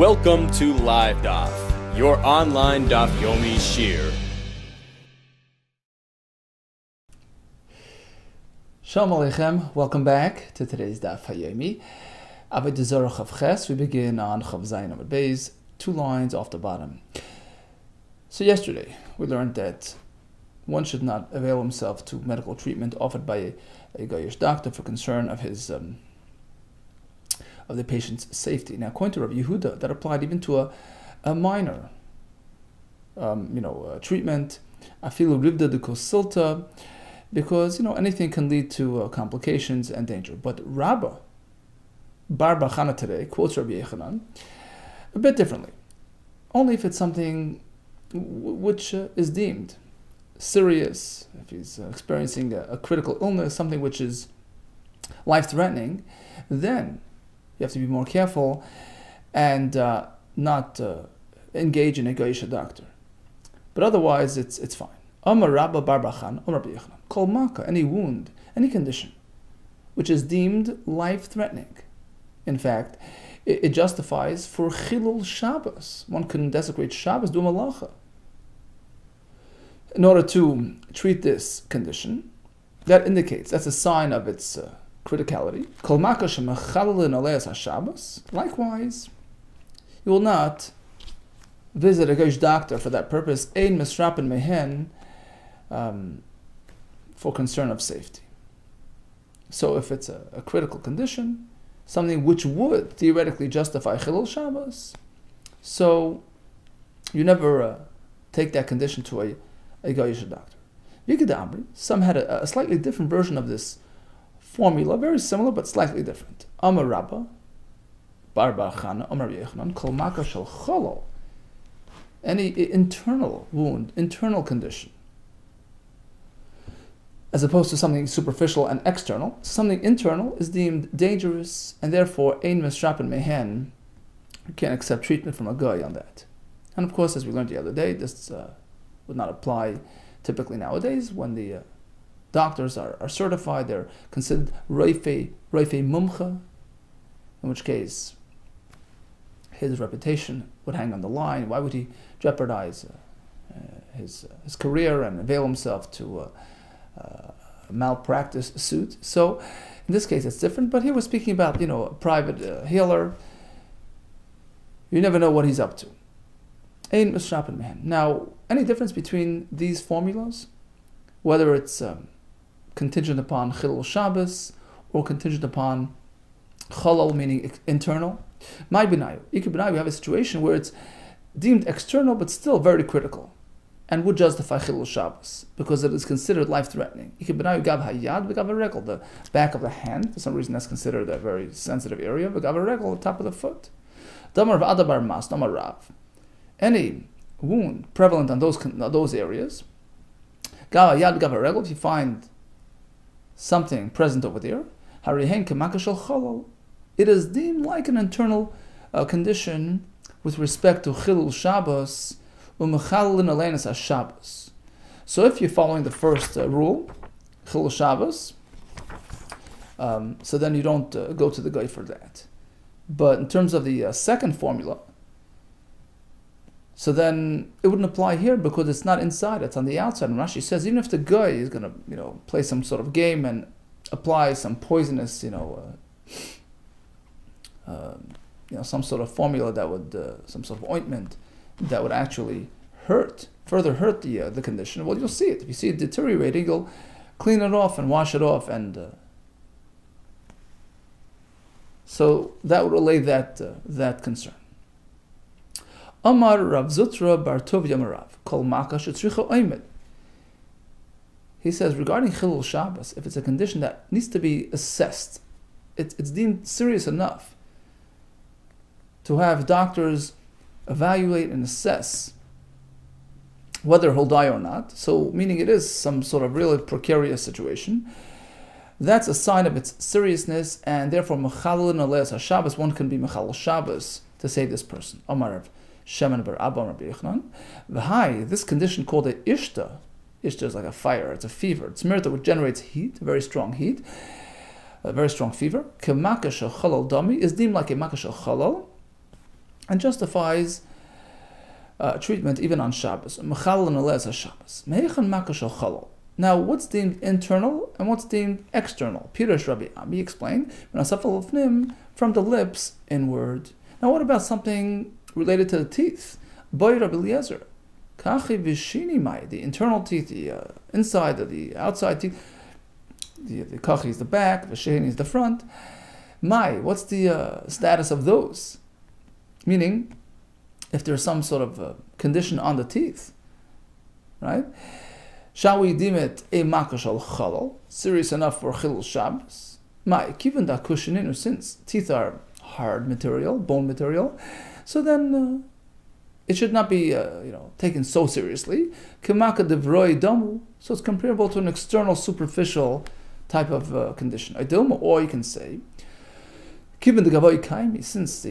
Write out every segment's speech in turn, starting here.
Welcome to LiveDaf, your online Daf Yomi Shir. Shalom Aleichem, welcome back to today's Daf Yomi. Avodah Zarah Chav Ches, we begin on Chav Zayin Amud Beis, 2 lines off the bottom. So yesterday we learned that one should not avail himself to medical treatment offered by a Goyish doctor for concern of his of the patient's safety. Now, according to Rabbi Yehuda, that applied even to a minor, treatment, afilu ribda de kosilta, because anything can lead to complications and danger. But Rabba Bar Bachana today quotes Rabbi Yechanan a bit differently. Only if it's something which is deemed serious, if he's experiencing a critical illness, something which is life-threatening, then you have to be more careful and not engage in a Goyish doctor. But otherwise, it's fine. Amar Rabba Bar Bachan, Amar Rabbi Yechanan, Kol Maka, any wound, any condition, which is deemed life-threatening. In fact, it justifies for Chilul Shabbos. One can desecrate Shabbos, do malacha. In order to treat this condition, that indicates, that's a sign of its criticality. Kol Maka shemachalelin aleas haShabbos. Likewise, you will not visit a Goyish doctor for that purpose, ein misrapen mehen, for concern of safety. So if it's a critical condition, something which would theoretically justify Chilul Shabbos, so you never take that condition to a Goyish doctor. Yikad, some had a slightly different version of this formula, very similar but slightly different. Amar Rabba Bar Bachana, Amar Yechanan, Kol Maka shel Cholol, any internal wound, internal condition, as opposed to something superficial and external. Something internal is deemed dangerous, and therefore ein misrapen mehen, you can't accept treatment from a guy on that. And of course, as we learned the other day, this would not apply typically nowadays when the doctors are certified. They're considered Reifei Mumcha, in which case his reputation would hang on the line. Why would he jeopardize his career and avail himself to a malpractice suit? So in this case it's different, but here we're speaking about a private healer. You never know what he's up to. Ein misrapen mehen. Now, any difference between these formulas, whether it's contingent upon Chilul Shabbos or contingent upon Cholol, meaning internal? My benayu, we have a situation where it's deemed external but still very critical and would justify Chilul Shabbos because it is considered life-threatening. The back of the hand, for some reason that's considered a very sensitive area. The top of the foot. Damar v'adabar mas, damar rav. Any wound prevalent on those areas, if you find something present over there, it is deemed like an internal condition with respect to Chilul Shabbos, Shabbos. So if you're following the first rule, Chilul Shabbos, so then you don't go to the guy for that. But in terms of the second formula, so then it wouldn't apply here because it's not inside, it's on the outside. And Rashi says even if the guy is going to play some sort of game and apply some poisonous, some sort of formula that would, some sort of ointment that would actually further hurt the condition, well, you'll see it. If you see it deteriorating, you'll clean it off and wash it off, and so that would allay that concern. Amar Rav Zutra Bar Tov Yamarav, Kol Maka shetzricha oimed. He says regarding Chilul Shabbos, if it's a condition that needs to be assessed, it's deemed serious enough to have doctors evaluate and assess whether he'll die or not. So meaning it is some sort of really precarious situation. That's a sign of its seriousness, and therefore Mechalelin aleas haShabbos, one can be Mechal Shabbos to save this person. Amar Rav Shemen bar Abba Rabbi Yechanan. V'hai, this condition called a ishta. Ishta is like a fire, it's a fever. It's mirta which generates heat, very strong heat, a very strong fever. K'maka shel chalal dami is deemed like a maka shel chalal, and justifies treatment even on Shabbos. Now, what's deemed internal and what's deemed external? Pirush Rabbi Ami explained, from the lips inward. Now, what about something related to the teeth? Boy Rabbi Eliezer, the internal teeth, the inside of the outside teeth. The kachi is the back, the sheni is the front. What's the status of those? Meaning, if there's some sort of condition on the teeth, right? Shall we deem it a makash al chalal, serious enough for chilul Shabbos? Given that kushininu, since teeth are hard material, bone material, so then it should not be taken so seriously. Kemaka devroi damu, so it's comparable to an external, superficial type of condition. Or you can say, given the gavoi kaimi, since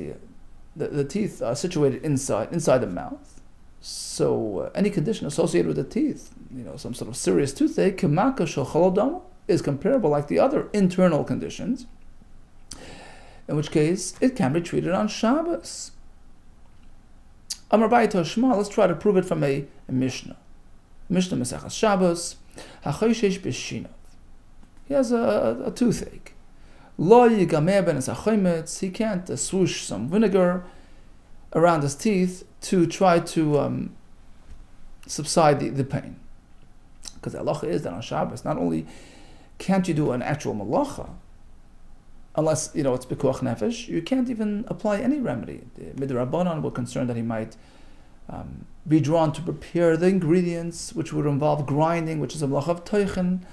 the teeth are situated inside the mouth, so any condition associated with the teeth, some sort of serious toothache, kemaka shel chalal damu, is comparable like the other internal conditions, in which case it can be treated on Shabbos. Amar Bayito Shema, let's try to prove it from a Mishnah. Mishnah Mesechas Shabbos, HaChoyshesh B'Shinav. He has a toothache. Lo yigamer ben es he can't swoosh some vinegar around his teeth to try to subside the pain. Because the halacha is that on Shabbos, not only can't you do an actual malacha, unless it's bikuach nefesh, you can't even apply any remedy. The midrabanan were concerned that he might be drawn to prepare the ingredients, which would involve grinding, which is a malacha of teichen.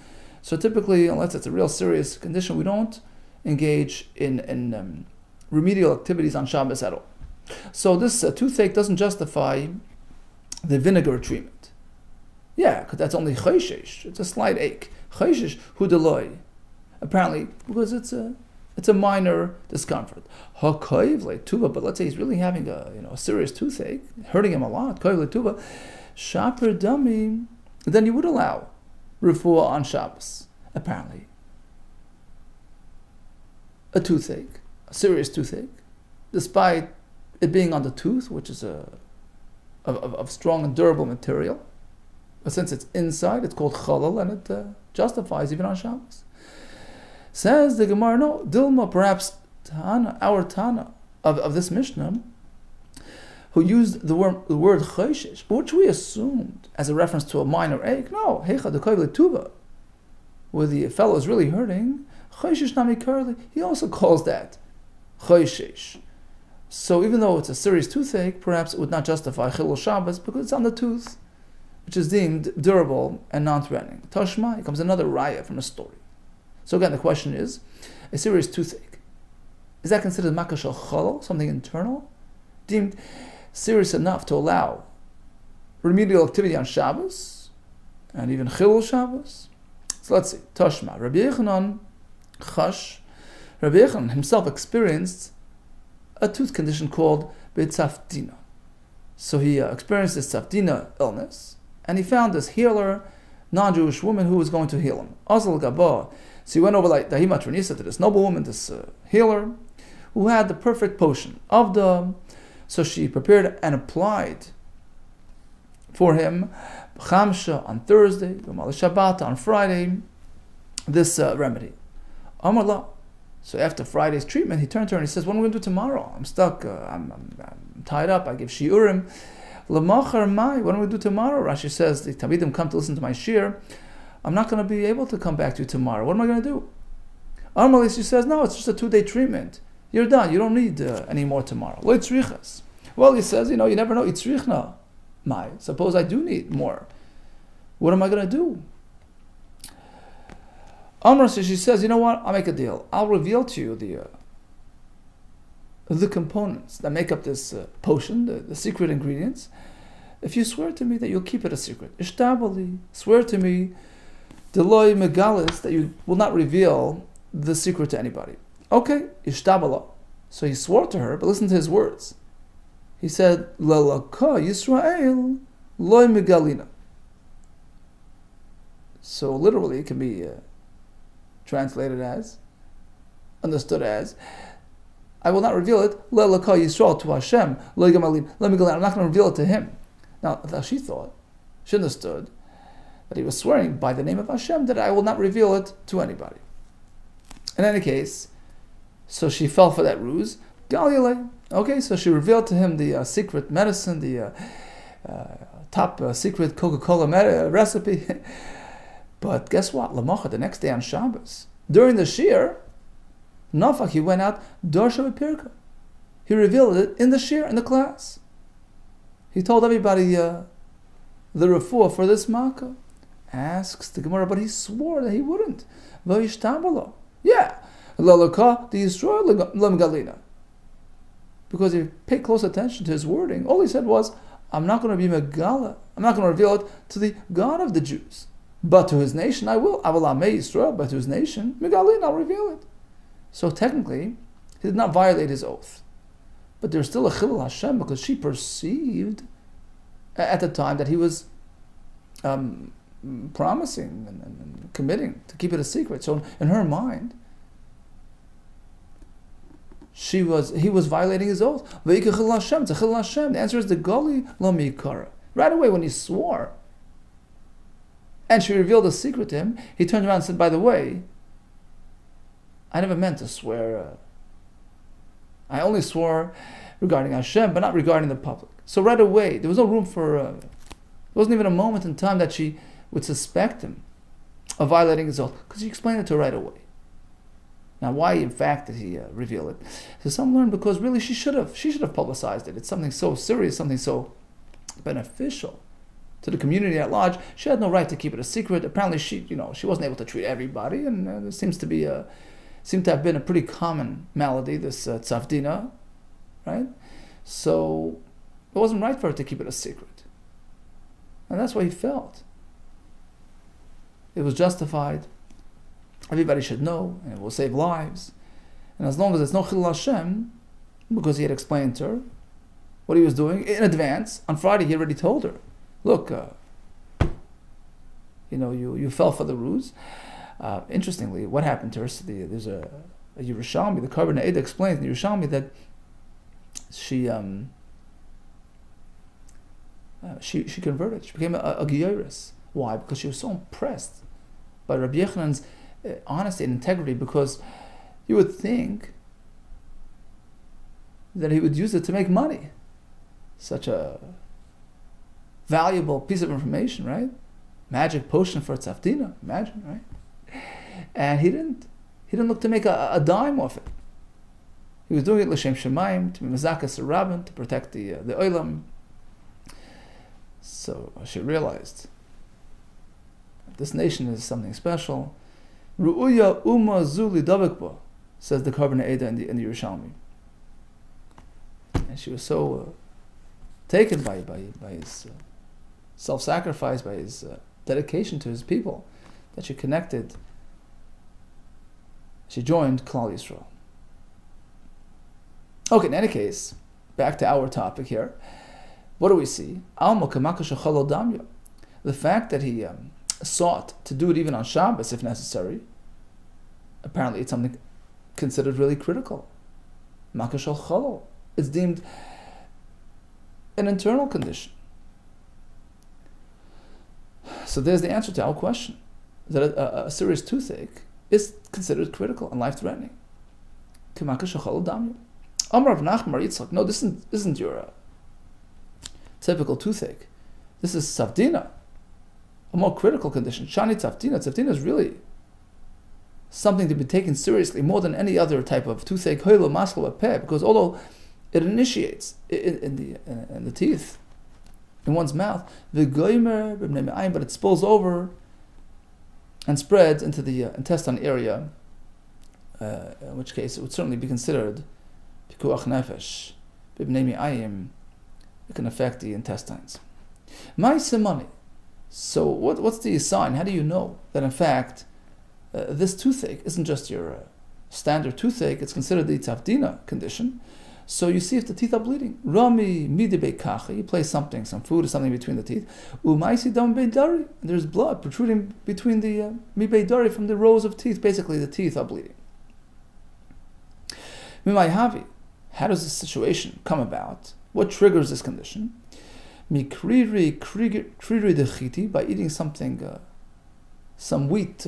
So typically, unless it's a real serious condition, we don't engage in remedial activities on Shabbos at all. So this toothache doesn't justify the vinegar treatment. Yeah, because that's only chayshesh. It's a slight ache. Chayshesh hudeloi. Apparently, because it's a minor discomfort. Hakoiv le'tuva, but let's say he's really having a serious toothache, hurting him a lot. Koiv le'tuva, shaper dami. Then you would allow refuah on Shabbos. Apparently, a toothache, a serious toothache, despite it being on the tooth, which is of strong and durable material, but since it's inside, it's called chalal, and it justifies even on Shabbos. Says the Gemara, no, Dilma, perhaps our Tana of this Mishnah, who used the word chayshish, which we assumed as a reference to a minor ache. No, heicha de koiv letuva, where the fellow is really hurting, chayshish nami karli, he also calls that chayshish. So even though it's a serious toothache, perhaps it would not justify chilul Shabbos because it's on the tooth, which is deemed durable and non-threatening. Tashma, here comes another raya from a story. So again, the question is, a serious toothache, is that considered makash al chalal, something internal, deemed serious enough to allow remedial activity on Shabbos, and even chilul Shabbos? So let's see. Tashma, Rabbi Yochanan chash, Rabbi Yochanan himself experienced a tooth condition called b'tzafdina. So he experienced this tzafdina illness, and he found this healer, non-Jewish woman who was going to heal him. Azal Gabah. So he went over like Dahima Trinisa to this noblewoman, this healer, who had the perfect potion of the. So she prepared and applied for him Chamsha on Thursday, Shabbat on Friday, this remedy. Amarla. So after Friday's treatment, he turned to her and he says, "What am I going to do tomorrow? I'm stuck. I'm tied up. I give shiurim. Lamachar mai. What am I going to do tomorrow?" Rashi says, "The Talmidim come to listen to my shir. I'm not going to be able to come back to you tomorrow. What am I going to do?" Armalis, she says, "No, it's just a 2-day treatment. You're done. You don't need any more tomorrow." Lo itzrichas. Well, he says, you never know. Itzrichna mai. Suppose I do need more. What am I going to do? Amr, she says, "You know what? I'll make a deal. I'll reveal to you the components that make up this potion, the secret ingredients, if you swear to me that you'll keep it a secret. Ishtabali, swear to me, Deloy megalis, that you will not reveal the secret to anybody." Okay, ishtabala. So he swore to her, but listen to his words. He said, "Lalaka Yisrael loy megalina." So literally, it can be translated as, understood as, I will not reveal it. Le'laka Yisrael to Hashem. Let me go. I'm not going to reveal it to him. Now she thought, she understood that he was swearing by the name of Hashem that I will not reveal it to anybody. In any case, so she fell for that ruse. Galilei. Okay, so she revealed to him the secret medicine, the top secret Coca-Cola recipe. But guess what? Lamacha, the next day on Shabbos, during the shir, Nafach, he went out, Darsha Pirka. He revealed it in the shir, in the class. He told everybody the refuah for this makkah. Asks the Gemara, but he swore that he wouldn't. Yeah. Lalaka the Yisrael Lamgalina. Because if you pay close attention to his wording, all he said was, I'm not going to be Megala. I'm not going to reveal it to the God of the Jews. But to his nation I will. I will amei Yisrael, but to his nation, Megalin, I'll reveal it. So technically, he did not violate his oath. But there's still a chilul Hashem because she perceived at the time that he was promising and committing to keep it a secret. So in her mind, he was violating his oath. It's a chilul Hashem. The answer is the gali lo mikara. Right away when he swore, and she revealed the secret to him, he turned around and said, by the way, I never meant to swear. I only swore regarding Hashem, but not regarding the public. So right away, there was no room for, there wasn't even a moment in time that she would suspect him of violating his oath, because he explained it to her right away. Now, why in fact did he reveal it? So some learned because really she should have publicized it. It's something so serious, something so beneficial to the community at large. She had no right to keep it a secret. Apparently, she wasn't able to treat everybody, and there seemed to have been a pretty common malady, this tzavdina, right? So it wasn't right for her to keep it a secret, and that's what he felt. It was justified. Everybody should know, and it will save lives. And as long as there's no chilul Hashem, because he had explained to her what he was doing in advance, on Friday he already told her, look, you fell for the ruse. Interestingly, what happened to her? So there's a Yerushalmi, the Karban Eda explains in the Yerushalmi that she converted. She became a Giyaris. Why? Because she was so impressed by Rabbi Yechanan's honesty and integrity, because you would think that he would use it to make money. Such a valuable piece of information, right? Magic potion for tzavdina, imagine, right? And he didn't look to make a dime off it. He was doing it l'shem shemaim, to be mazakas rabin, to protect the olam. So she realized this nation is something special. Ru'uya umma zuli davekba, says the Karban Eda in the Yerushalmi. And she was so taken by his self-sacrifice, by his dedication to his people, that she joined Klal Yisrael. Okay, in any case, back to our topic here. What do we see? The fact that he sought to do it even on Shabbos if necessary, apparently it's something considered really critical. Makashal chalol. It's deemed an internal condition. So there's the answer to our question, that a serious toothache is considered critical and life-threatening. Amar Rav Nachman Yitzchak, no, this isn't your typical toothache. This is tzavdina, a more critical condition. Shani tzavdina. Tzavdina is really something to be taken seriously more than any other type of toothache, because although it initiates in the teeth, in one's mouth, but it spills over and spreads into the intestine area, in which case it would certainly be considered pikuach nefesh. It can affect the intestines. Ma'asemani. So what's the sign? How do you know that in fact this toothache isn't just your standard toothache? It's considered the tzavdina condition. So you see if the teeth are bleeding. Rami midibei kacha. You place some food or something between the teeth. Umaisi dam beidari. There's blood protruding between the mi beidari from the rows of teeth. Basically, the teeth are bleeding. Mimayhavi. How does this situation come about? What triggers this condition? Mikriri dechiti, by eating something, some wheat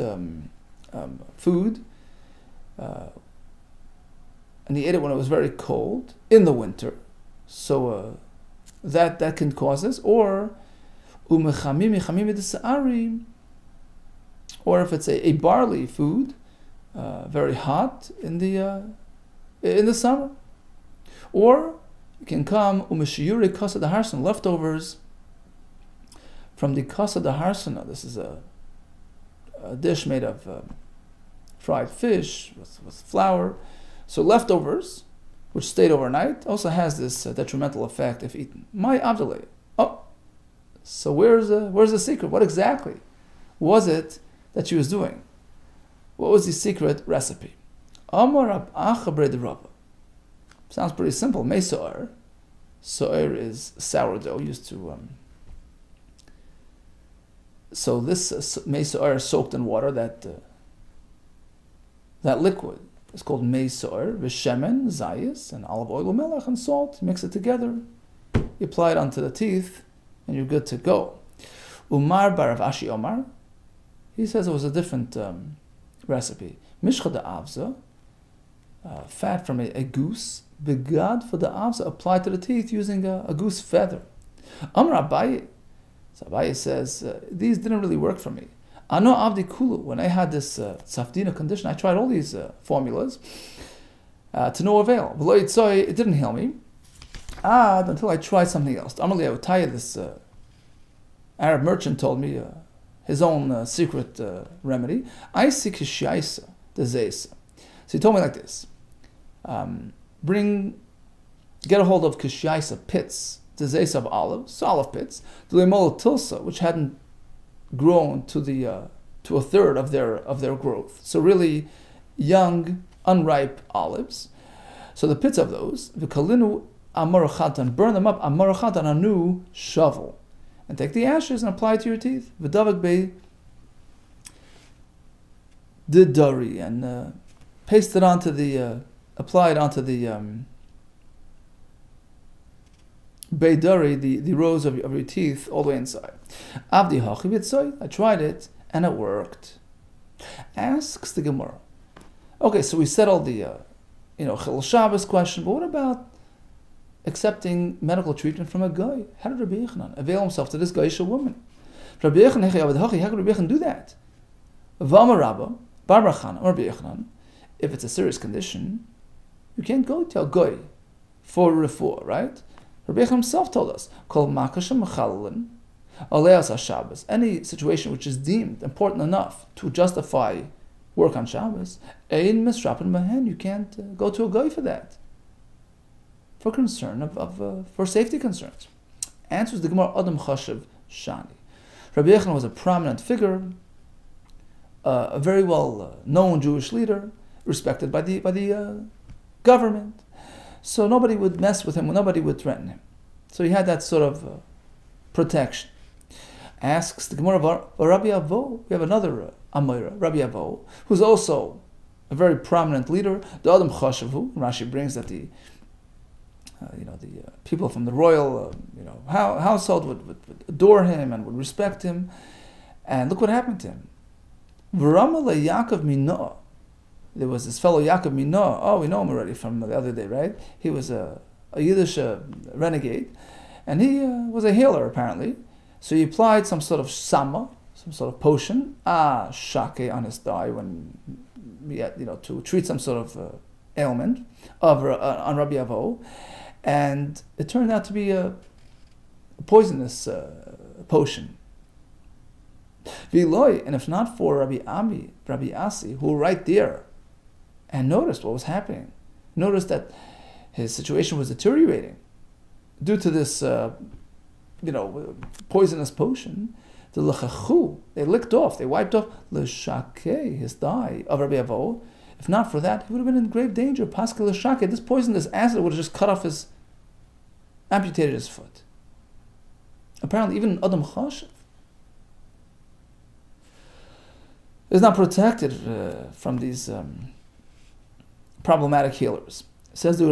food, and he ate it when it was very cold in the winter, so that can cause this. Or or if it's a barley food, very hot in the summer. Or it can come umeshiyure kasa daharsana, leftovers from the kasa daharsana. This is a dish made of fried fish with flour. So leftovers, which stayed overnight, also has this detrimental effect if eaten. My abdaleh. Oh, so where's the secret? What exactly was it that she was doing? What was the secret recipe? Amar achabre de rabba. Sounds pretty simple. Meisoer. Soer is sourdough used to. So this meisoer soaked in water. That liquid is called meisoer. V'shemen, zayis, and olive oil, melech, and salt. Mix it together. You apply it onto the teeth, and you're good to go. Umar bar Rav Ashi Omar. He says it was a different recipe. Mishcha de avza. Fat from a goose. Begad for the avza, applied to the teeth using a goose feather. Amar Abaye. So Abaye says, these didn't really work for me. Ano avdi kulu. When I had this safdina condition, I tried all these formulas to no avail. It didn't heal me. Until I tried something else. Amarli Avotaya, this Arab merchant, told me his own secret remedy. I seek kishaisa, the zeisa. So he told me like this. Get a hold of kishaisa pits, the zeisa of olives, olive pits, the limol tilsa, which hadn't grown to a third of their growth. So really young, unripe olives. So the pits of those, v'kalinu amarachatan, burn them up amarachatan, a new shovel, and take the ashes and apply it to your teeth. V'davak bei didari, and paste it onto apply it onto the beidari, the rows of your teeth, all the way inside. Avdi hachi b'tzoy, I tried it and it worked. Asks the Gemara. Okay, so we settled the Chil Shabbos question, but what about accepting medical treatment from a guy? How did Rabbi Yochanan avail himself to this Gaisha woman? Rabbi Yochanan, how could Rabbi Yochanan do that? V'amar Rabba, Bar Barchan, or Rabbi Yochanan, if it's a serious condition, you can't go to a guy for refuah, right? Rabbi Yochanan himself told us, Kol makashem mechalelin, aleas haShabbos, any situation which is deemed important enough to justify work on Shabbos, ein misrapen mahen, you can't go to a guy for that. For concern for safety concerns. Answers the Gemara, Adam Chashav Shani. Rabbi Yochanan was a prominent figure, a very well known Jewish leader, respected by the government. So nobody would mess with him, nobody would threaten him. So he had that sort of protection. Asks the Gemara of Rabbi Avo. We have another Amoira, Rabbi Avo, who's also a very prominent leader. The Adam Chashavu. Rashi brings that the people from the royal household would adore him and would respect him. And look what happened to him. V'ramale Yaakov Minoah. There was this fellow Yaakov Minoah. Oh, we know him already from the other day, right? He was a Yiddish renegade, and he was a healer apparently. So he applied some sort of sama, some sort of potion, shake, on his thigh when to treat some sort of ailment on Rabbi Avo, and it turned out to be a poisonous potion. V'loi, and if not for Rabbi Asi, who were right there and noticed what was happening, noticed that his situation was deteriorating due to this poisonous potion, the lechachu, they licked off, they wiped off l'shake, his thigh of Rabbi Avo. If not for that, he would have been in grave danger. Pascal l'shake, this poison, this acid would have just amputated his foot. Apparently, even Adam Chashav is not protected from these problematic healers. Said the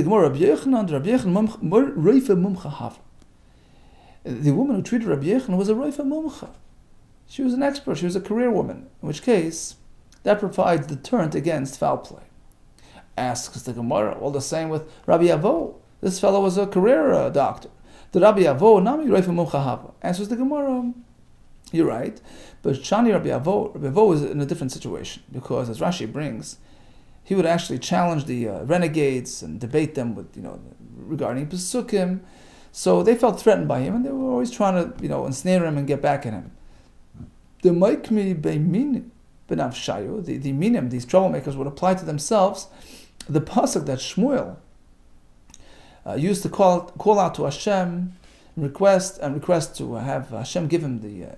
Gemara, Rabbi Yochanan Roifa Mumcha Hav. The woman who treated Rabbi Yochanan was a Roifa Mumcha. She was an expert, she was a career woman, in which case that provides deterrent against foul play. Asks the Gemara, well, the same with Rabbi Avo. This fellow was a career doctor. The Rabbi Avo, Nami Roifa Mumcha Hav. Answers the Gemara, you're right, but Shani Rabbi Avo is in a different situation, because as Rashi brings, he would actually challenge the renegades and debate them with, regarding Pesukim. So they felt threatened by him, and they were always trying to, ensnare him and get back at him. The Maikmi Beimin Benavshayu, the minim, these troublemakers, would apply to themselves the pasuk that Shmuel used to call out to Hashem, request to have Hashem give him the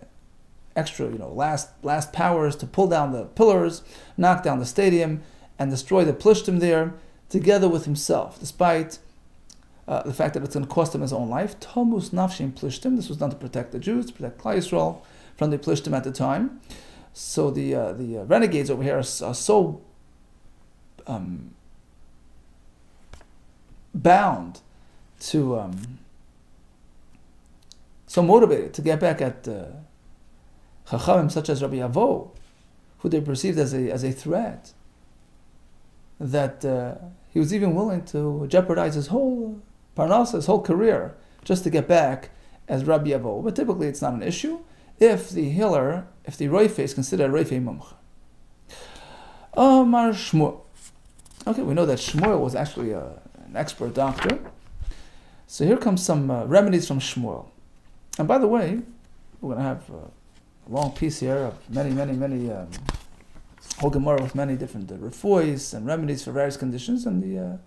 extra, last powers to pull down the pillars, knock down the stadium, and destroy the plishtim there, together with himself, despite the fact that it's going to cost him his own life. Tomus nafshim plishtim. This was done to protect the Jews, to protect Klal Yisrael from the plishtim at the time. So the renegades over here are so bound to, so motivated to get back at Chachamim such as Rabbi Avo, who they perceived as a threat, that he was even willing to jeopardize his whole parnasa, his whole career, just to get back as Rabbi Avo. But typically it's not an issue if the healer, if the roife is considered a roife mumcha. Amar Shmuel. Okay, we know that Shmuel was actually an expert doctor. So here comes some remedies from Shmuel. And by the way, we're going to have a long piece here of many whole Gemara with many different refuahs and remedies for various conditions, and the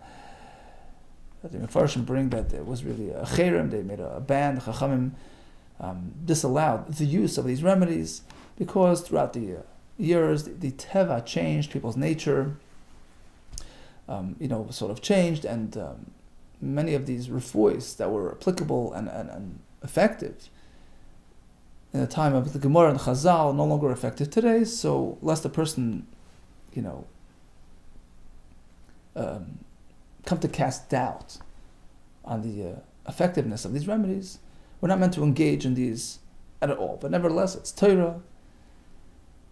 Mefarshim bring that it was really a cherem. They made a ban. The Chachamim disallowed the use of these remedies because throughout the years the teva changed, people's nature sort of changed, and many of these refuahs that were applicable and effective in the time of the Gemara and Chazal no longer effective today. So lest a person, come to cast doubt on the effectiveness of these remedies, we're not meant to engage in these at all. But nevertheless, it's Torah.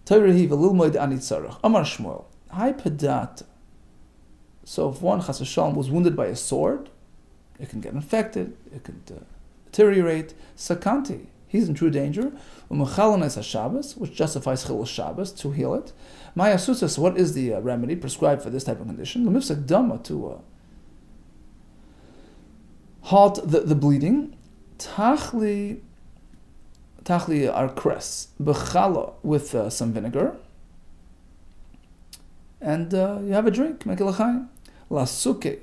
Torah hi v'lilmoid ani tzarech. Amar Shmuel. Hai pedat. So if one chas v'shalom was wounded by a sword, it can get infected, it can deteriorate. Sakanti. He's in true danger. Umechalones haShabbos, which justifies chilul Shabbos to heal it. Maya susas. What is the remedy prescribed for this type of condition? Lemifsak dama, to halt the bleeding. Tachli arkres b'chala, with some vinegar, and you have a drink. Make it l'chaim. Lasuke,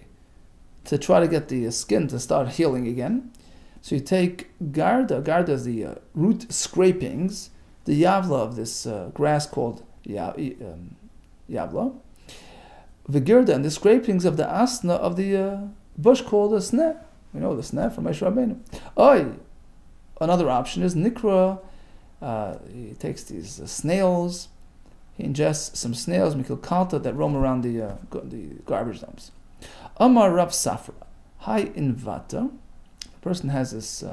to try to get the skin to start healing again. So you take garda. Garda is the root scrapings, the yavla of this grass called yavla. Vigirda, and the scrapings of the asna of the bush called the sneh. We know the sneh from Moshe Rabbeinu. Another option is nikra. He takes these snails. He ingests some snails, mikil kalta, that roam around the garbage dumps. Amar Rav Safra. Hai invata. Person has this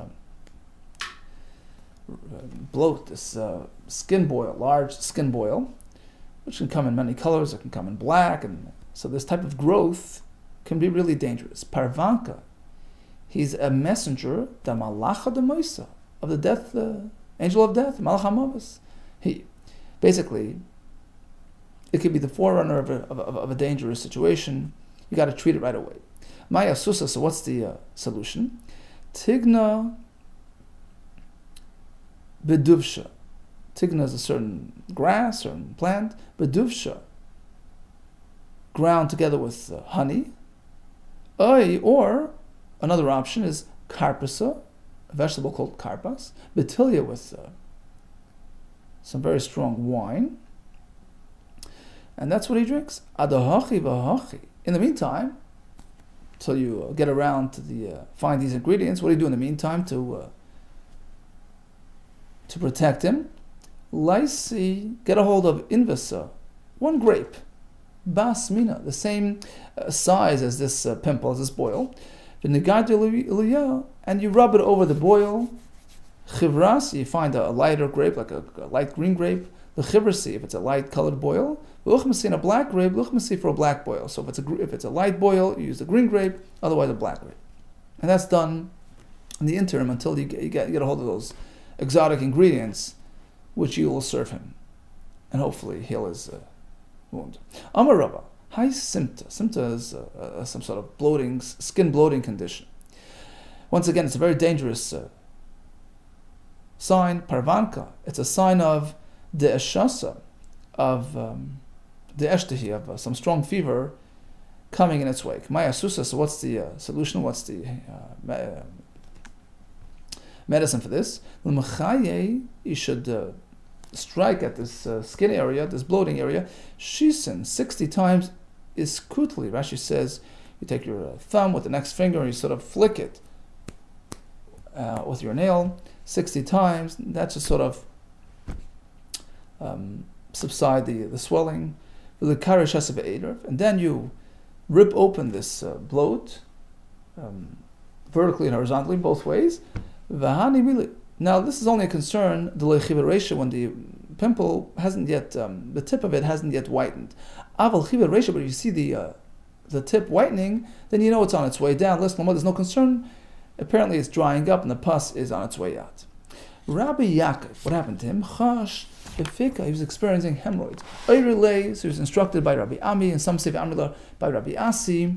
bloat, this skin boil, large skin boil, which can come in many colors. It can come in black, and so this type of growth can be really dangerous. Parvanka, he's a messenger, the malacha de Moisa, of the death, angel of death, malach hamavos. He basically, it could be the forerunner of a dangerous situation. You got to treat it right away. Maya susa. So what's the solution? Tigna beduvsha. Tigna is a certain grass, certain plant. Beduvsha, ground together with honey. Or another option is karpasa, a vegetable called karpas. Betilia, with some very strong wine. And that's what he drinks. Adahachi v'hachi. In the meantime, till you get around to find these ingredients, what do you do in the meantime to protect him? Lysi, get a hold of invasa, one grape, basmina, the same size as this pimple, as this boil. And you rub it over the boil. Chivras, you find a lighter grape, like a light green grape. The chivrasi, if it's a light colored boil. Luchmasi, in a black grape. Luchmasi for a black boil. So if it's a light boil, you use the green grape. Otherwise, a black grape. And that's done in the interim until you get a hold of those exotic ingredients, which you will serve him, and hopefully heal his wound. Amar Rabba, hi simta. Simta is some sort of bloating, skin bloating condition. Once again, it's a very dangerous sign. Parvanka, it's a sign of the eshasa, of the eshtahi, of some strong fever coming in its wake. Maya susa. So what's the solution? What's the medicine for this? You should strike at this skin area, this bloating area. Shisin, 60 times is kutli. Rashi says you take your thumb with the next finger and you sort of flick it with your nail 60 times. That should sort of subside the swelling. And then you rip open this bloat vertically and horizontally, both ways. Now this is only a concern, the lechiva when the pimple hasn't yet, the tip of it hasn't yet whitened. Aval chiva but if you see the tip whitening, then you know it's on its way down. Listen, there's no concern. Apparently it's drying up and the pus is on its way out. Rabbi Yaakov, what happened to him? Chash befika, he was experiencing hemorrhoids. Oirelei, so he was instructed by Rabbi Ami, and some say by Rabbi Asi.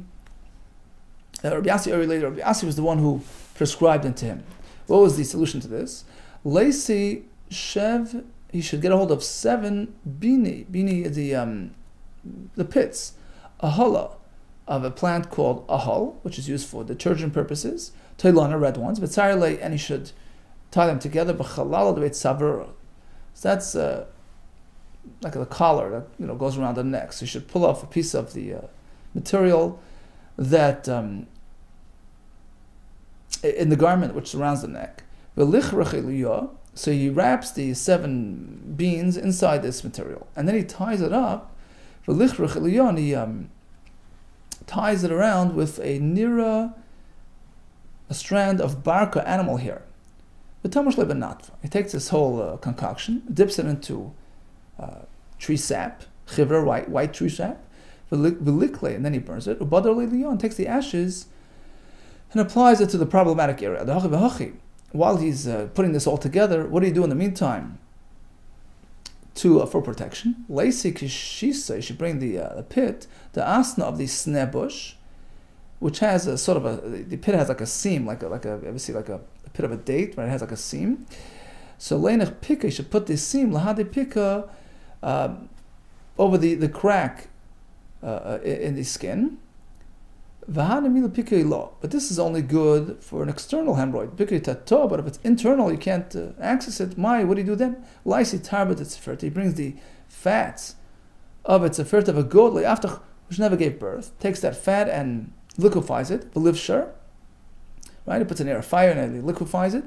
Rabbi Asi Oirelei, Rabbi Asi was the one who prescribed it to him. What was the solution to this? Leisi shev, he should get a hold of 7 bini. Bini is the pits, ahala, of a plant called ahal, which is used for detergent purposes. Toilana, red ones, but tzarele, and he should tie them together. B'chalala debeit savura. So that's like a collar that goes around the neck. So you should pull off a piece of the material that in the garment which surrounds the neck. So he wraps the 7 beans inside this material, and then he ties it up. And he ties it around with a strand of barka, animal hair. He takes this whole concoction, dips it into tree sap, chivra, white tree sap, and then he burns it. And takes the ashes and applies it to the problematic area. While he's putting this all together, what do you do in the meantime for protection? Leisi kishisa, you should bring the pit, the asna of the sneh bush, which has a sort of the pit has like a seam, like a pit of a date, right? It has like a seam. So leinach pika, you should put the seam lahade pika over the crack in the skin. But this is only good for an external hemorrhoid. But if it's internal, you can't access it. What do you do then? He brings the fats of its effort of a goat, which never gave birth, takes that fat and liquefies it, right? He puts it near a fire and he liquefies it.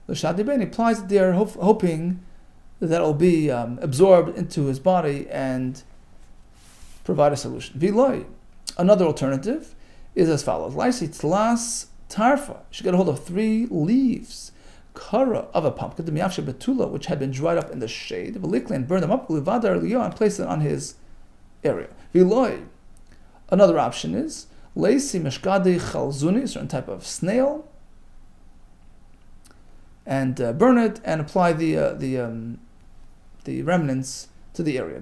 He applies it there, hoping that it'll be absorbed into his body and provide a solution. Another alternative is as follows. Laisi tlas tarfa. You should get a hold of 3 leaves, kara, of a pumpkin, the miyavshe betula, which had been dried up in the shade, and burn them up, and place it on his area. Another option is laisi meshkade chalzuni, a certain type of snail, and burn it and apply the remnants to the area.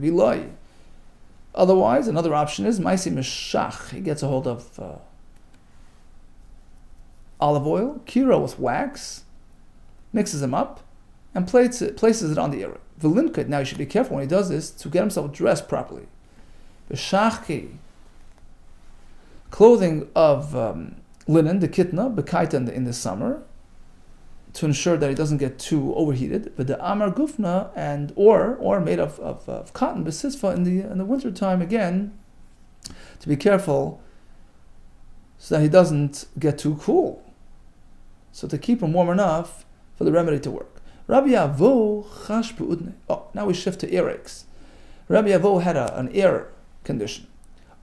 Otherwise, another option is maisi meshach. He gets a hold of olive oil, kira with wax, mixes them up, and places it on the area. V'linkut. Now you should be careful when he does this to get himself dressed properly. V'shachki, clothing of linen, the kitna, bekaita in the summer, to ensure that he doesn't get too overheated. But the amar gufna or made of cotton, besisfa in the winter time, again, to be careful so that he doesn't get too cool. So to keep him warm enough for the remedy to work. Rabbi Avo chash be'udne. Now we shift to earaches. Rabbi Avo had an ear condition.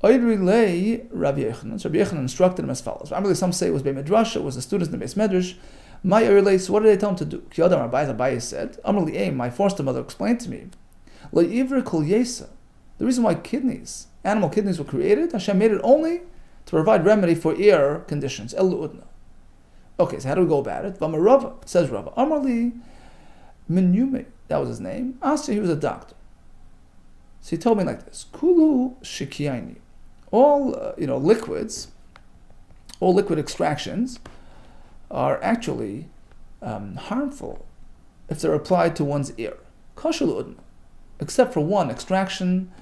Oidri lei Rabbi Yochanan. So Rabbi Yochanan instructed him as follows. Some say it was by Midrash, it was the students in the base Medrash. My Oidri, so what did they tell him to do? Kiyodam Abai said, Amrli Aim, my foster mother explained to me, Lo Ivri Kol Yesa. The reason why kidneys, animal kidneys were created, Hashem made it only to provide remedy for ear conditions. El Udna. Okay, so how do we go about it? Vamarava, says Rava. Amrli Menyume, that was his name. Asya, he was a doctor. So he told me like this: Kulu shikiani, all liquids, all liquid extractions are actually harmful if they're applied to one's ear. Kashul udna, except for one extraction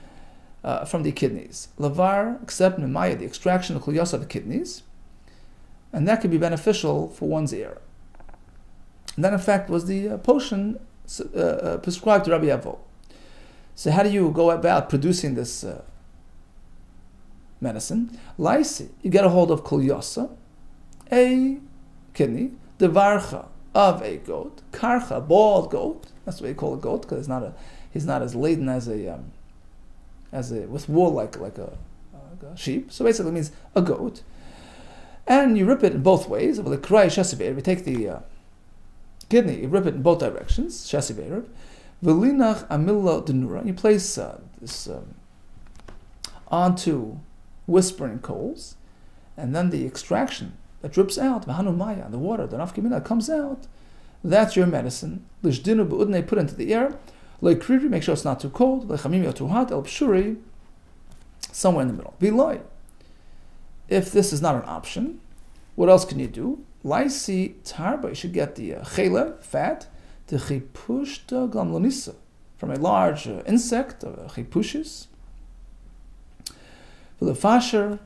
from the kidneys. Lavar, except mimaya, the extraction of kliyos of the kidneys, and that could be beneficial for one's ear. And that, in fact, was the potion prescribed to Rabbi Avo. So how do you go about producing this medicine? Laisi, you get a hold of kulyosa, a kidney, the varcha of a goat, karcha, bald goat. That's what you call a goat because he's not as laden as with wool like a sheep. So basically, it means a goat, and you rip it in both ways. We take the kidney, you rip it in both directions. Shasiveir. Velinach amilla denura. You place this onto whispering coals, and then the extraction that drips out, v'hanumaya, the water, the nafkimina comes out. That's your medicine. Lishdinu be'udnei, put into the air. Leikriri, make sure it's not too cold. Lechamimi or too hot. El pshuri, somewhere in the middle. Viloi. If this is not an option, what else can you do? Laisi tarba. You should get the chela, fat. The chipushta glamlonisa, from a large insect, chipushis. V'lefasher,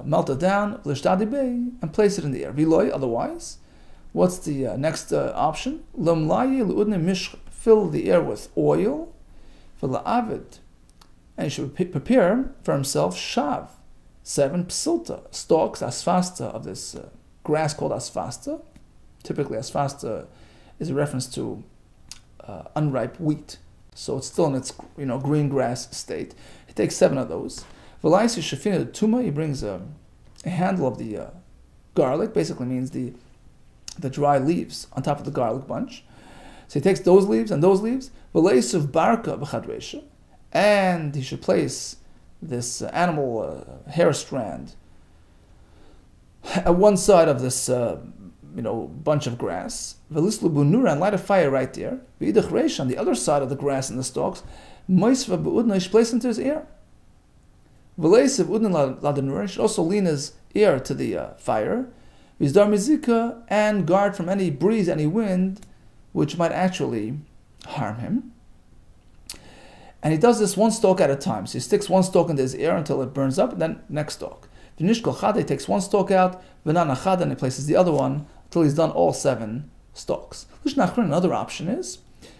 melt it down, v'lishtadibei, and place it in the air. V'loi, otherwise, what's the next option? L'mlayi l'udne mishch, fill the air with oil. V'la'avid, and he should prepare for himself shav, 7 psilta, stalks, asfasta, of this grass called asfasta. Typically, asfasta is a reference to unripe wheat, so it's still in its green grass state. He takes 7 of those. V'laisi shafina tuma, he brings a handle of the garlic, basically means the dry leaves on top of the garlic bunch. So he takes those leaves and those leaves. V'laisiv barka b'chadresha, and he should place this animal hair strand at one side of this bunch of grass. Velislu bunura, and light a fire right there. V'idach reish, on the other side of the grass and the stalks. Moisva be'udna, he should place into his ear. V'leisiv udna ladenura, he should also lean his ear to the fire. V'zdar mizika, and guard from any breeze, any wind, which might actually harm him. And he does this one stalk at a time. So he sticks one stalk into his ear until it burns up, and then next stalk. V'nishkol chad, he takes one stalk out. V'nana chad, and he places the other one until he's done all 7 stalks. Another option is,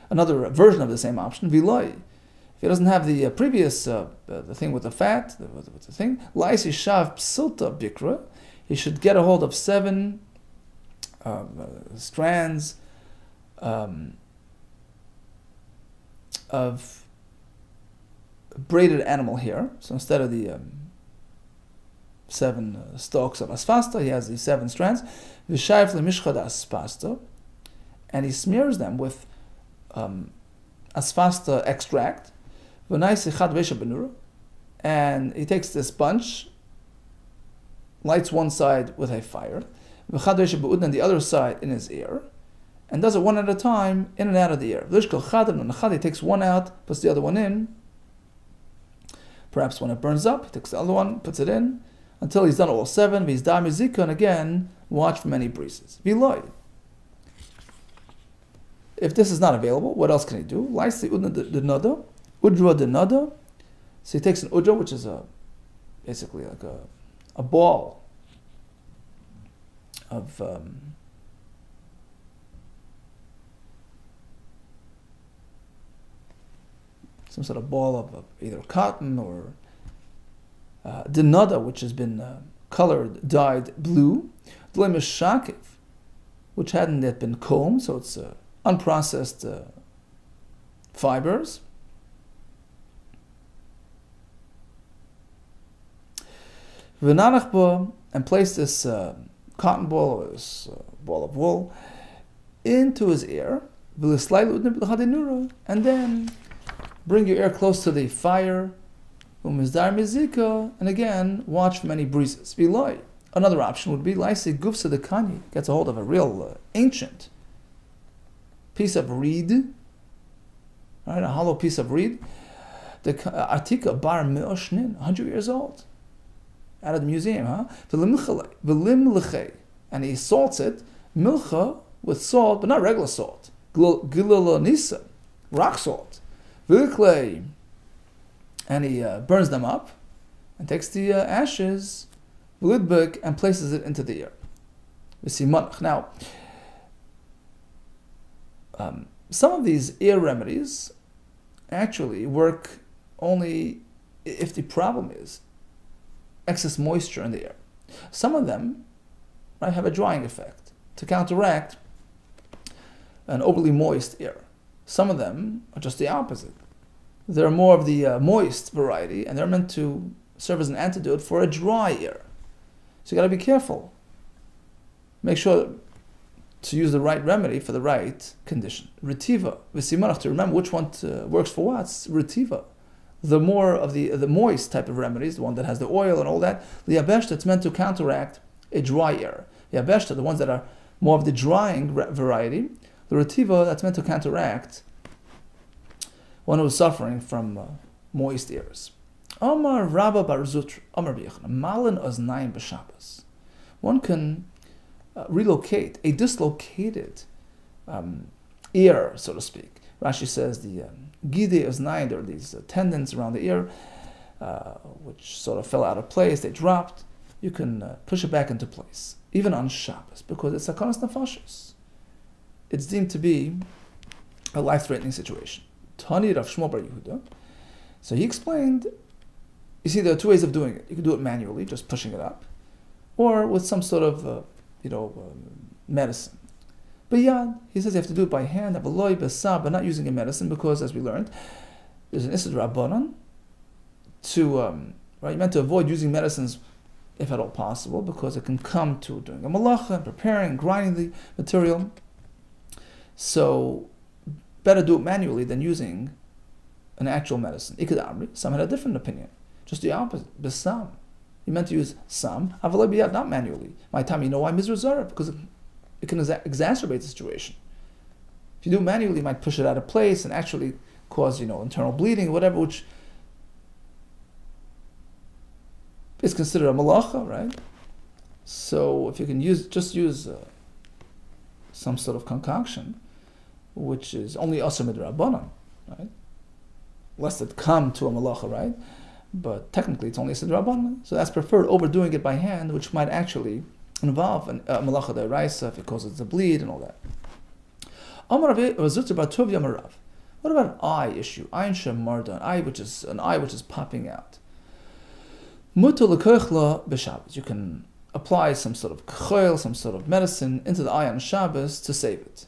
another version of the same option, V'loi. If he doesn't have the previous, the thing with the fat, with the thing, Laisi shav psilta bikra, he should get a hold of 7 strands of braided animal hair. So instead of the 7 stalks of asfasta, he has these 7 strands. V'shayv lemishchad asfasta, and he smears them with asfasta extract. V'naisi chad vesha benura, and he takes this bunch, lights one side with a fire, v'chad vesha be'udna, and the other side in his ear, and does it one at a time, in and out of the ear. V'lishkol chad and nachad, he takes one out, puts the other one in. Perhaps when it burns up, he takes the other one, puts it in, until he's done all 7. V'zdar mizika, and again, watch for many breezes. V'loi. If this is not available, what else can he do? Laisi udna denada, udra denada. So he takes an udra, which is basically like a ball of some sort of ball of either cotton or denada, which has been colored, dyed blue. Dlemishakiv, which hadn't yet been combed, so it's unprocessed fibers. V'nanach and place this cotton ball or this ball of wool into his ear, and then bring your ear close to the fire, and again watch for any breezes. Another option would be Laisi Gufsa the Kanye gets a hold of a real ancient piece of reed, right, a hollow piece of reed, the Artika Bar Me'oshnin, 100 years old, out of the museum, and he salts it, milcha, with salt, but not regular salt, gilalonisa, rock salt, and he burns them up, and takes the ashes, and places it into the ear. Now, some of these ear remedies actually work only if the problem is excess moisture in the ear. Some of them might have a drying effect to counteract an overly moist ear. Some of them are just the opposite. They're more of the moist variety, and they're meant to serve as an antidote for a dry ear. So you got to be careful. Make sure to use the right remedy for the right condition. Retiva, v'simanach, to remember which one works for what. Retiva, the more of the moist type of remedies, the one that has the oil and all that. The yabeshta, it's meant to counteract a dry ear. The yabeshta, the ones that are more of the drying variety. The retiva, that's meant to counteract one who is suffering from moist ears. Omar Rabba Bar Zutr, Omar B'Yechon, Malin Oznayim B'Shabbos. One can relocate a dislocated ear, so to speak. Rashi says the Gide Oznayim, there are these tendons around the ear, which sort of fell out of place, they dropped. You can push it back into place, even on Shabbos, because it's Sakanas Nefashos. It's deemed to be a life-threatening situation. Tani Rav Shmuel Bar Yehuda. So he explained, you see, there are two ways of doing it. You can do it manually, just pushing it up, or with some sort of, medicine. But yeah, he says you have to do it by hand, but not using a medicine, because as we learned, there's an Issur Rabbanan to, you're meant to avoid using medicines if at all possible, because it can come to doing a malacha and preparing, grinding the material. So, better do it manually than using an actual medicine. Some had a different opinion. Just the opposite. Besam. You meant to use some, not manually. My time, you know why Avodah Zarah? Because it can exacerbate the situation. If you do it manually, you might push it out of place and actually cause, internal bleeding, whatever, which is considered a malacha, right? So if you can use some sort of concoction, which is only asur midrabanan, right? Lest it come to a malacha, right? But technically it's only asur midrabanan, so that's preferred over doing it by hand, which might actually involve a malacha d'oraisa if it causes a bleed and all that. What about an eye issue? Ein shemarda, an eye which is popping out. You can apply some sort of chol, some sort of medicine into the eye on Shabbos to save it.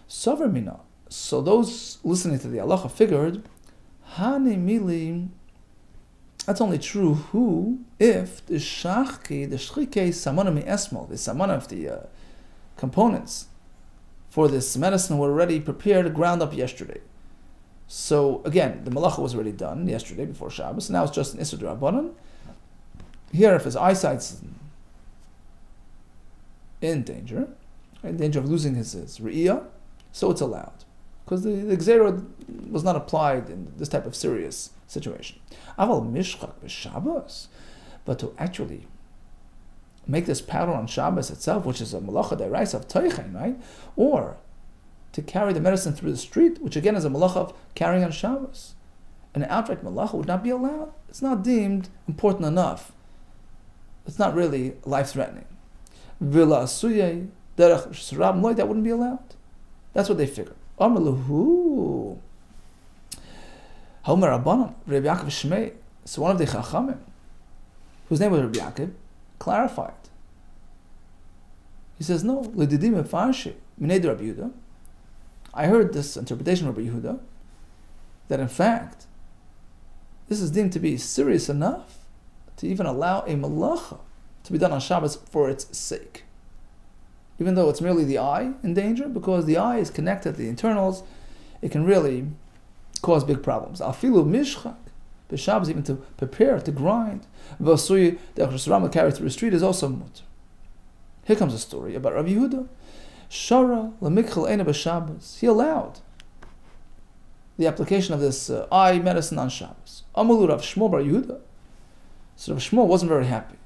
Sover mina. So those listening to the halacha figured, hani mili. That's only true if the shachki, the shrike samana mi esmol, the samana of the components for this medicine were already prepared, ground up yesterday. So again, the malacha was already done yesterday before Shabbos. Now it's just an issur d'rabbanan. Here, if his eyesight's in danger of losing his re'iyah, so it's allowed, because the gzera was not applied in this type of serious situation. Aval mishchak b'Shabbos, but to actually make this powder on Shabbos itself, which is a malacha d'oraisa of teichen, right? Or to carry the medicine through the street, which again is a malacha of carrying on Shabbos. An outright malacha would not be allowed. It's not deemed important enough. It's not really life-threatening. Vila asuyeh derech shrab moed, that wouldn't be allowed. That's what they figured. Amaluhu. Homer Rabbanon, Rabbi Yaakov Shmei. So one of the Chachamim, whose name was Rabbi Yaakov, clarified. He says, no, l'didim efarshi minei Rabbi Yehuda. I heard this interpretation of Rabbi Yehuda, that in fact, this is deemed to be serious enough to even allow a malacha to be done on Shabbos for its sake. Even though it's merely the eye in danger, because the eye is connected to the internals, it can really cause big problems. Afilu mishchak, b'Shabbos, even to prepare, to grind, v'asui, the Rama carried through the street, is also mutter. Here comes a story about Rabbi Yehuda. Shara l'mikchel eina b'Shabbos. He allowed the application of this eye medicine on Shabbos. Amalu Rav Shmuel bar Yehuda. So Rav Shmuel wasn't very happy.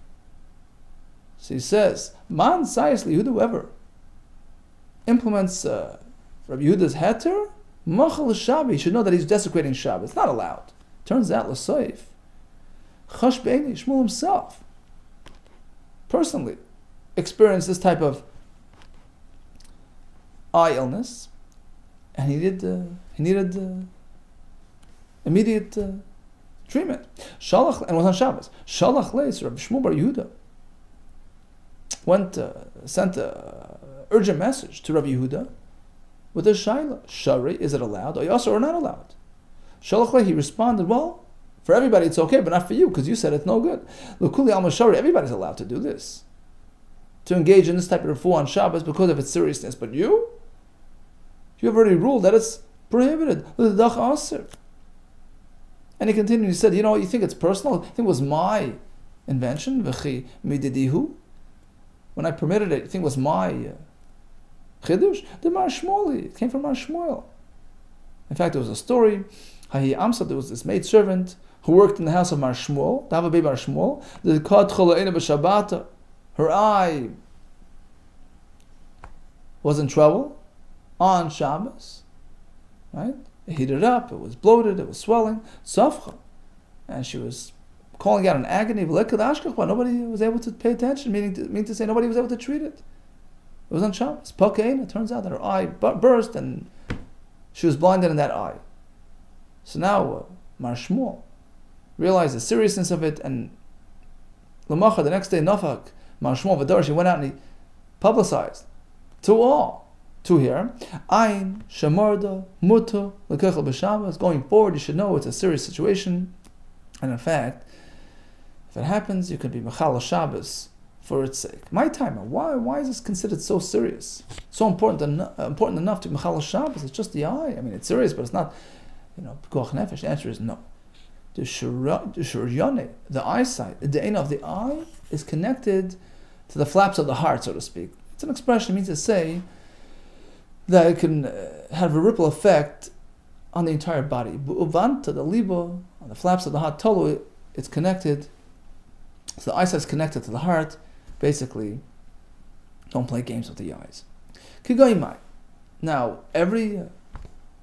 So he says, Man sayis Yehuda, whoever implements Rabbi Yehuda's heter, machal l'Shabbat, he should know that he's desecrating Shabbat. It's not allowed. Turns out, l'soif, chash be'eni, Shmuel himself personally experienced this type of eye illness, and he needed immediate treatment. Shalach, and it was on Shabbos. Shalach leis, Rabbi Shmuel bar Yehuda sent an urgent message to Rabbi Yehuda with a shaila. Shari, is it allowed? Or yasser, or not allowed? Shalach leis, he responded, well, for everybody it's okay, but not for you, because you said it's no good. L'kuli alma shari, everybody's allowed to do this, to engage in this type of refuah on Shabbos because of its seriousness. But you have already ruled that it's prohibited. And he continued, he said, you think it's personal? You think it was my invention? When I permitted it, you think it was my chidush? The Mar Shmueli, it came from Mar Shmuel. In fact, there was a story, there was this maidservant who worked in the house of Mar Shmuel, the Havabei Mar Shmuel, her eye was in trouble on Shabbos, right? It heated up, it was bloated, it was swelling, safcha, and she was calling out in agony. Nobody was able to pay attention, meaning to say nobody was able to treat it. It was on Shabbos. Pakein, it turns out that her eye burst and she was blinded in that eye. So now Mar Shmuel realized the seriousness of it, and Lamacha, the next day, Nafak, Mar Shmuel V'dar, she went out and he publicized to all to hear, Ein, Shamarda, Muta, Lekechel B'Shabbos. Going forward, you should know it's a serious situation, and in fact, if it happens, you could be Mechal Shabbos for its sake. My time, why is this considered so serious? So important enough to Mechal Shabbos? It's just the eye. I mean, it's serious, but it's not, Pekuach Nefesh. The answer is no. The Shuryane, the eyesight, the Ein of the eye, is connected to the flaps of the heart, so to speak. It's an expression, it means to say that it can have a ripple effect on the entire body. Bu'uvanta, the libo, on the flaps of the heart, tolu, it's connected. So the eyesight is connected to the heart. Basically, don't play games with the eyes. Kigoimai. Now, every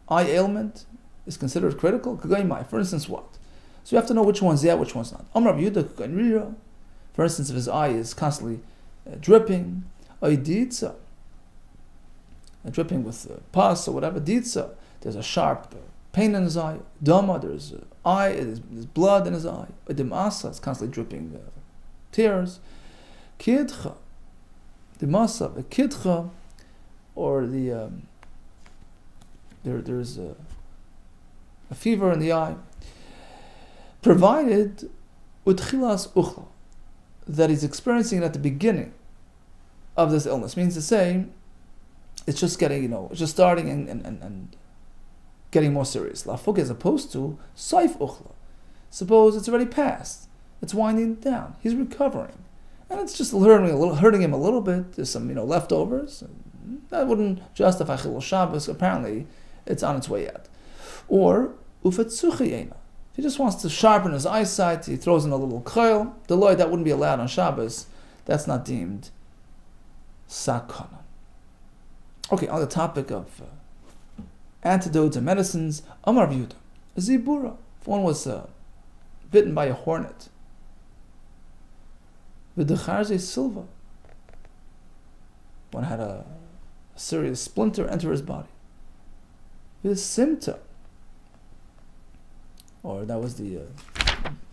eye ailment is considered critical. Kigoimai. For instance, what? So you have to know which one's yeah, which one's not. Amar Yehuda, for instance, if his eye is constantly dripping, oiditza, dripping with pus or whatever, ditza, there's a sharp pain in his eye. Dama, there's blood in his eye. Dimasa, it's constantly dripping tears. Kidcha, dimasa, the kidcha, or there's a fever in the eye. Provided utchilas uchla, that he's experiencing it at the beginning of this illness, means to say it's just getting, it's just starting and getting more serious. Lafuk, as opposed to saif uchla. Suppose it's already passed, it's winding down, he's recovering, and it's just hurting him a little bit. There's some leftovers. That wouldn't justify Chilul Shabbos. Apparently, it's on its way out. Or ufetzuchiyena. If he just wants to sharpen his eyesight, he throws in a little chayil. The Lord, that wouldn't be allowed on Shabbos. That's not deemed sakana. Okay, on the topic of antidotes and medicines, Amar Yehuda, zibura. If one was bitten by a hornet, v'decharze silva, one had a serious splinter enter his body. V'simta, or that was the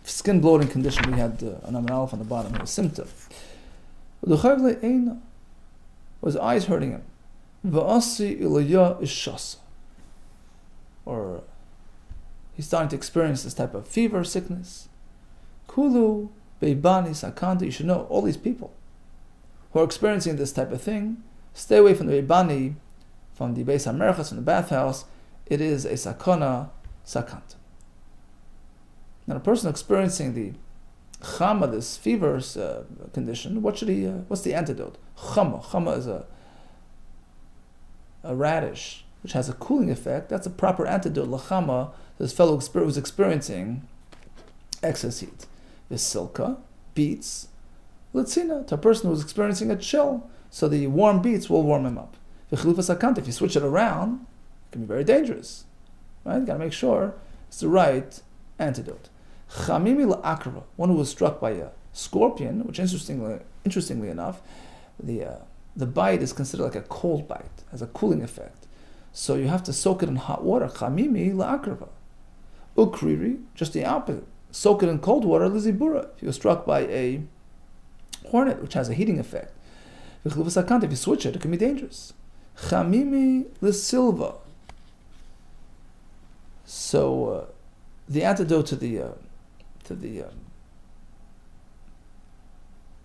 skin bloating condition we had an Amar Aleph on the bottom. Simta. V'decharze eina, was eyes hurting him. V'asi ilaya ishasa, or he's starting to experience this type of fever, sickness. Kulu Beibani, Sakanta, you should know all these people who are experiencing this type of thing. Stay away from the Beibani, from the Beis HaMerchas, from the bathhouse. It is a sakana, sakanta. Now, a person experiencing the chama, this fever condition, what's the antidote? Chama is a radish which has a cooling effect. That's a proper antidote. Lachama, this fellow who's experiencing excess heat. Visilka, beets, litzina, to a person who's experiencing a chill. So the warm beets will warm him up. If you switch it around, it can be very dangerous. Right? You got to make sure it's the right antidote. Chamimi la'akrava, one who was struck by a scorpion, which interestingly enough, the bite is considered like a cold bite, has a cooling effect. So you have to soak it in hot water. Chamimi la'akrava. Ukriri, just the opposite. Soak it in cold water, lizibura. If you were struck by a hornet, which has a heating effect. If you switch it, it can be dangerous. Chamimi lisilva. So the antidote to the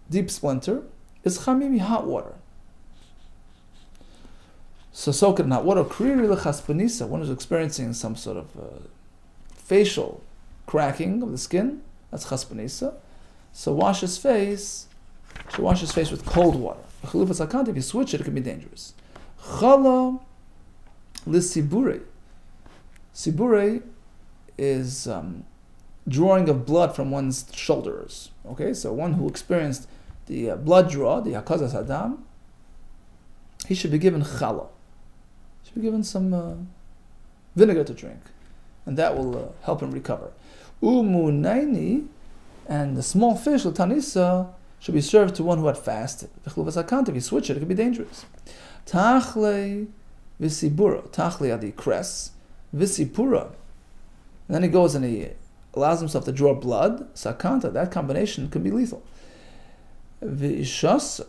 deep splinter is chamimi, hot water. So soak it in hot water. Kriri lechaspanisa, one who's experiencing some sort of facial cracking of the skin, that's chaspanisa. So wash his face. Should wash his face with cold water. If you switch it, it can be dangerous. Chala lisibure. Sibure is drawing of blood from one's shoulders. Okay, so one who experienced the blood draw, the hakazas hadam, he should be given chala. Should be given some vinegar to drink, and that will help him recover. Umunaini, and the small fish, latanisa, should be served to one who had fasted. If you switch it, it could be dangerous. Tachle visibura. Tachle are the cress. Visipura. And then he goes and he allows himself to draw blood. Sakanta, that combination can be lethal. Vishas.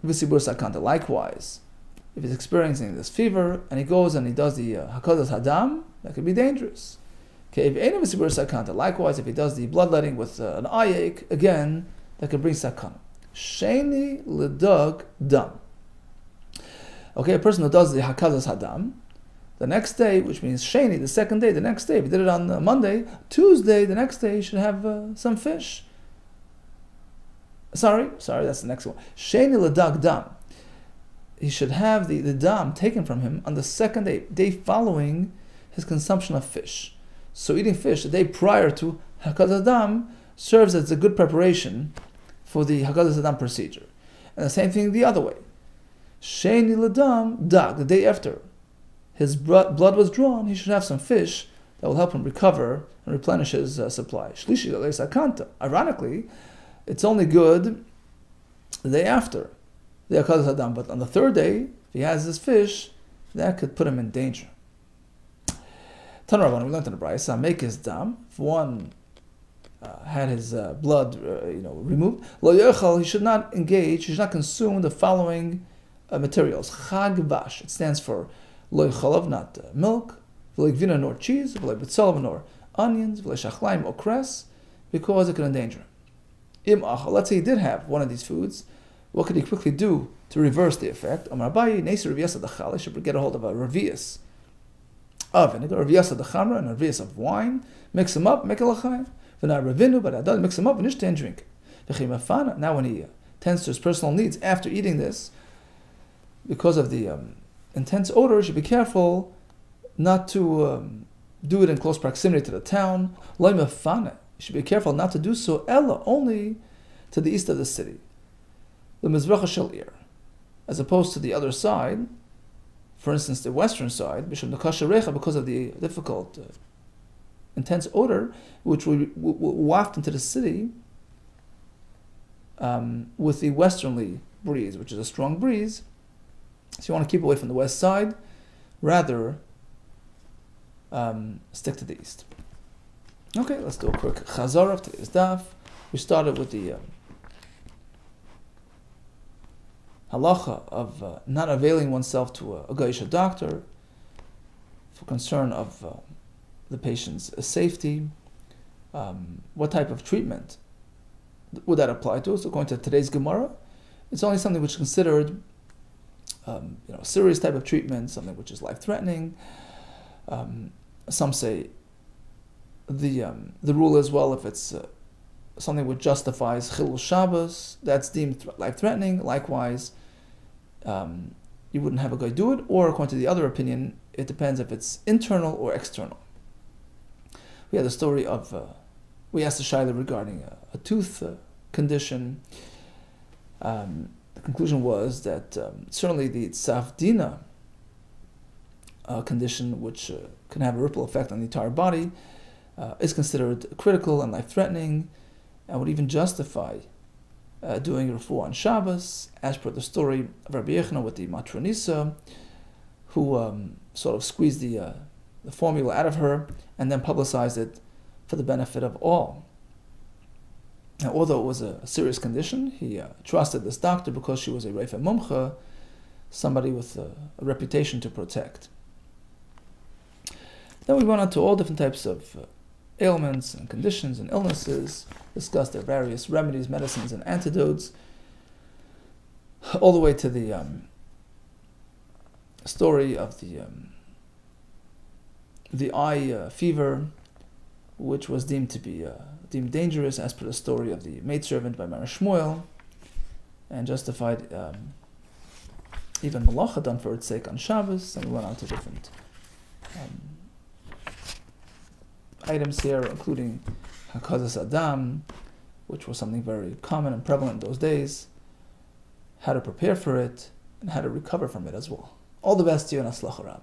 Visibura sakanta. Likewise, if he's experiencing this fever and he goes and he does the hakadas hadam, that could be dangerous. Okay, if any visibura sakanta. Likewise, if he does the bloodletting with an eye ache, again, that could bring sakana. Sheni ledug dam. Okay, a person who does the hakadas hadam, the next day, which means sheni, the second day, the next day, if he did it on Monday, Tuesday, the next day, he should have some fish. Sorry, that's the next one. Sheni ledug dam. He should have the dam taken from him on the second day following his consumption of fish. So eating fish the day prior to hakadas hadam serves as a good preparation for the hakadas hadam procedure. And the same thing the other way. Sheni ledam dag, the day after his blood was drawn, he should have some fish that will help him recover and replenish his supply. Shlishi sakanta. Ironically, it's only good the day after the hakadas hadam, but on the third day, if he has this fish, that could put him in danger. Tanur Rabbanan, we learned in the Brayso, make his dam. If one had his blood, removed, lo yochal, he should not engage, he should not consume the following materials. Chag vash, it stands for lo yochalav, not milk, v'lo gvina nor cheese, v'lo betzalav nor onions, v'lo shachlaim or cress, because it can endanger him. Im achal, let's say he did have one of these foods, what could he quickly do to reverse the effect? Amar Abaye, neser revias adachal, he should get a hold of a revias of vinegar, revias adachamra, and a revias of wine, mix them up, make a l'chaim. V'na ravinu, but adad, mix them up, and drink. Now when he tends to his personal needs after eating this, because of the intense odor, you should be careful not to do it in close proximity to the town. You should be careful not to do so, ella, only to the east of the city. The mizracha shel ir, as opposed to the other side, for instance, the western side, because of the difficult, intense odor, which will waft into the city with the westerly breeze, which is a strong breeze. So you want to keep away from the west side, rather stick to the east. Okay, let's do a quick chazara of today's daf. We started with the halacha of not availing oneself to a geisha doctor for concern of the patient's safety, what type of treatment would that apply to? So according to today's Gemara, it's only something which is considered a serious type of treatment, something which is life-threatening. Some say the rule is, well, if it's something which justifies Chilul Shabbos, that's deemed life-threatening. Likewise, you wouldn't have a guy do it. Or according to the other opinion, it depends if it's internal or external. We had the story of, we asked the Shaila regarding a tooth condition. The conclusion was that certainly the Tzafdina condition, which can have a ripple effect on the entire body, is considered critical and life-threatening, and would even justify doing refuah on Shabbos, as per the story of Rabbi Yechina with the Matronisa, who sort of squeezed the formula out of her and then publicized it for the benefit of all. Now, although it was a serious condition, he trusted this doctor because she was a Reifa Mumcha, somebody with a reputation to protect. Then we went on to all different types of ailments and conditions and illnesses, discussed their various remedies, medicines, and antidotes, all the way to the story of the eye fever, which was deemed dangerous as per the story of the maidservant by Mara Shmuel, and justified even malacha done for its sake on Shabbos. And we went on to different items here, including Hakazas Adam, which was something very common and prevalent in those days, how to prepare for it, and how to recover from it as well. All the best to you, and Aslach Rabba.